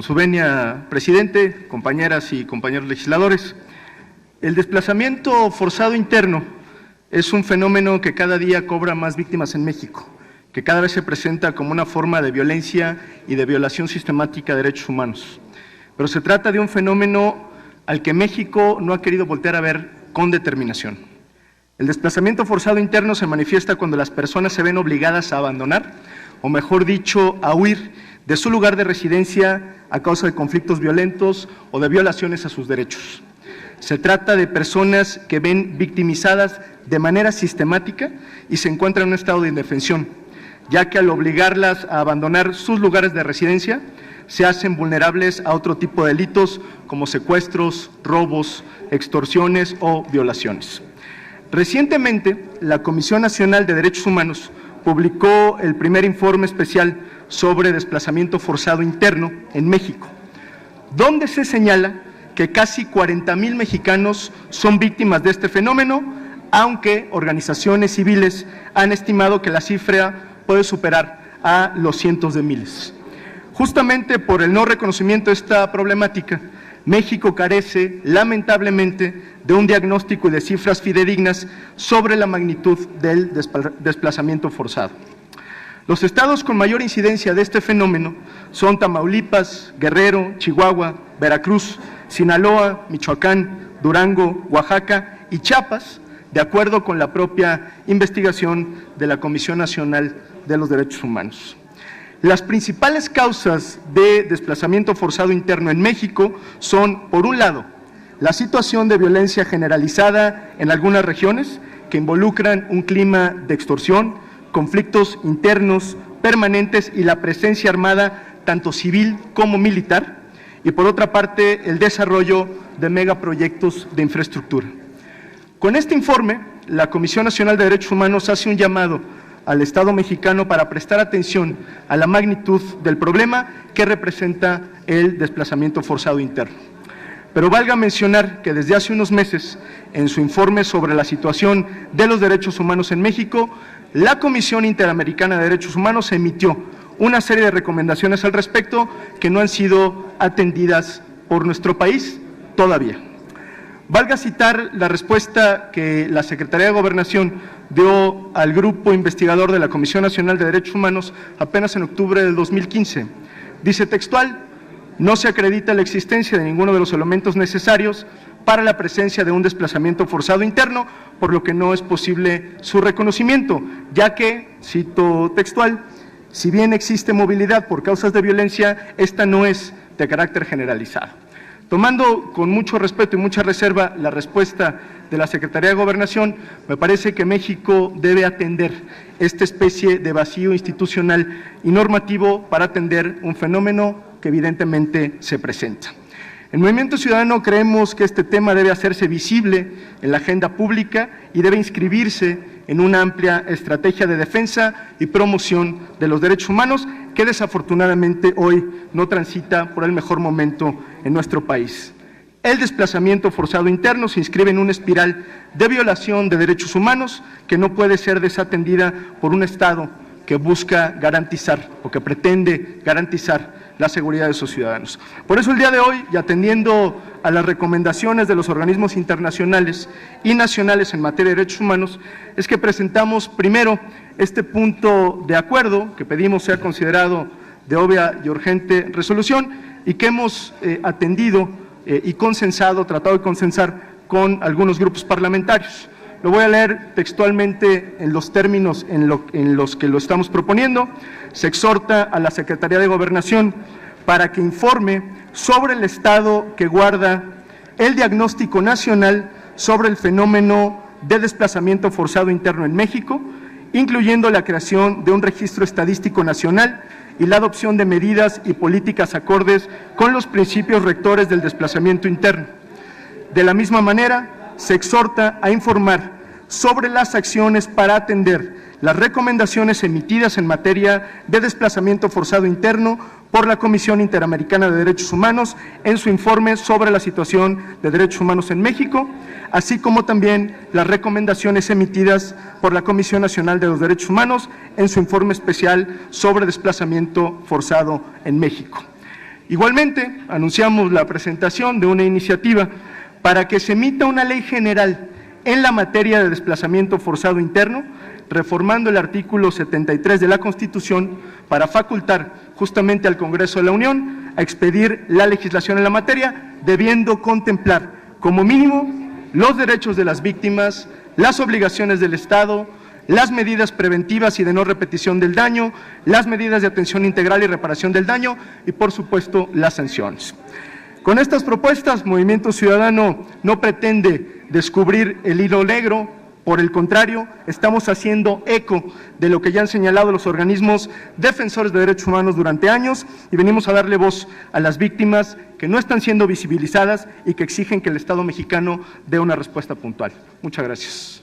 Con su venia, presidente, compañeras y compañeros legisladores, el desplazamiento forzado interno es un fenómeno que cada día cobra más víctimas en México, que cada vez se presenta como una forma de violencia y de violación sistemática de derechos humanos. Pero se trata de un fenómeno al que México no ha querido voltear a ver con determinación. El desplazamiento forzado interno se manifiesta cuando las personas se ven obligadas a abandonar, o mejor dicho, a huir de su lugar de residencia a causa de conflictos violentos o de violaciones a sus derechos. Se trata de personas que ven victimizadas de manera sistemática y se encuentran en un estado de indefensión, ya que al obligarlas a abandonar sus lugares de residencia, se hacen vulnerables a otro tipo de delitos como secuestros, robos, extorsiones o violaciones. Recientemente, la Comisión Nacional de Derechos Humanos publicó el primer informe especial sobre desplazamiento forzado interno en México, donde se señala que casi 40,000 mexicanos son víctimas de este fenómeno, aunque organizaciones civiles han estimado que la cifra puede superar a los cientos de miles. Justamente por el no reconocimiento de esta problemática, México carece, lamentablemente, de un diagnóstico y de cifras fidedignas sobre la magnitud del desplazamiento forzado. Los estados con mayor incidencia de este fenómeno son Tamaulipas, Guerrero, Chihuahua, Veracruz, Sinaloa, Michoacán, Durango, Oaxaca y Chiapas, de acuerdo con la propia investigación de la Comisión Nacional de los Derechos Humanos. Las principales causas de desplazamiento forzado interno en México son, por un lado, la situación de violencia generalizada en algunas regiones que involucran un clima de extorsión, conflictos internos permanentes y la presencia armada tanto civil como militar, y por otra parte el desarrollo de megaproyectos de infraestructura. Con este informe, la Comisión Nacional de Derechos Humanos hace un llamado al Estado mexicano para prestar atención a la magnitud del problema que representa el desplazamiento forzado interno. Pero valga mencionar que desde hace unos meses, en su informe sobre la situación de los derechos humanos en México, la Comisión Interamericana de Derechos Humanos emitió una serie de recomendaciones al respecto que no han sido atendidas por nuestro país todavía. Valga citar la respuesta que la Secretaría de Gobernación dio al grupo investigador de la Comisión Nacional de Derechos Humanos apenas en octubre del 2015. Dice textual: no se acredita la existencia de ninguno de los elementos necesarios para la presencia de un desplazamiento forzado interno, por lo que no es posible su reconocimiento, ya que, cito textual, si bien existe movilidad por causas de violencia, esta no es de carácter generalizado. Tomando con mucho respeto y mucha reserva la respuesta de la Secretaría de Gobernación, me parece que México debe atender esta especie de vacío institucional y normativo para atender un fenómeno que evidentemente se presenta. En Movimiento Ciudadano creemos que este tema debe hacerse visible en la agenda pública y debe inscribirse en una amplia estrategia de defensa y promoción de los derechos humanos que desafortunadamente hoy no transita por el mejor momento en nuestro país. El desplazamiento forzado interno se inscribe en una espiral de violación de derechos humanos que no puede ser desatendida por un Estado que busca garantizar o que pretende garantizar la seguridad de sus ciudadanos. Por eso el día de hoy, y atendiendo a las recomendaciones de los organismos internacionales y nacionales en materia de derechos humanos, es que presentamos primero este punto de acuerdo que pedimos sea considerado de obvia y urgente resolución y que hemos atendido y consensado, tratado de consensar con algunos grupos parlamentarios. Lo voy a leer textualmente en los términos en los que lo estamos proponiendo. Se exhorta a la Secretaría de Gobernación para que informe sobre el estado que guarda el diagnóstico nacional sobre el fenómeno de desplazamiento forzado interno en México, incluyendo la creación de un registro estadístico nacional y la adopción de medidas y políticas acordes con los principios rectores del desplazamiento interno. De la misma manera, se exhorta a informar sobre las acciones para atender las recomendaciones emitidas en materia de desplazamiento forzado interno por la Comisión Interamericana de Derechos Humanos en su informe sobre la situación de derechos humanos en México, así como también las recomendaciones emitidas por la Comisión Nacional de los Derechos Humanos en su informe especial sobre desplazamiento forzado en México. Igualmente, anunciamos la presentación de una iniciativa para que se emita una ley general en la materia de desplazamiento forzado interno, reformando el artículo 73 de la Constitución para facultar justamente al Congreso de la Unión a expedir la legislación en la materia, debiendo contemplar como mínimo los derechos de las víctimas, las obligaciones del Estado, las medidas preventivas y de no repetición del daño, las medidas de atención integral y reparación del daño y, por supuesto, las sanciones. Con estas propuestas, Movimiento Ciudadano no pretende descubrir el hilo negro, por el contrario, estamos haciendo eco de lo que ya han señalado los organismos defensores de derechos humanos durante años y venimos a darle voz a las víctimas que no están siendo visibilizadas y que exigen que el Estado mexicano dé una respuesta puntual. Muchas gracias.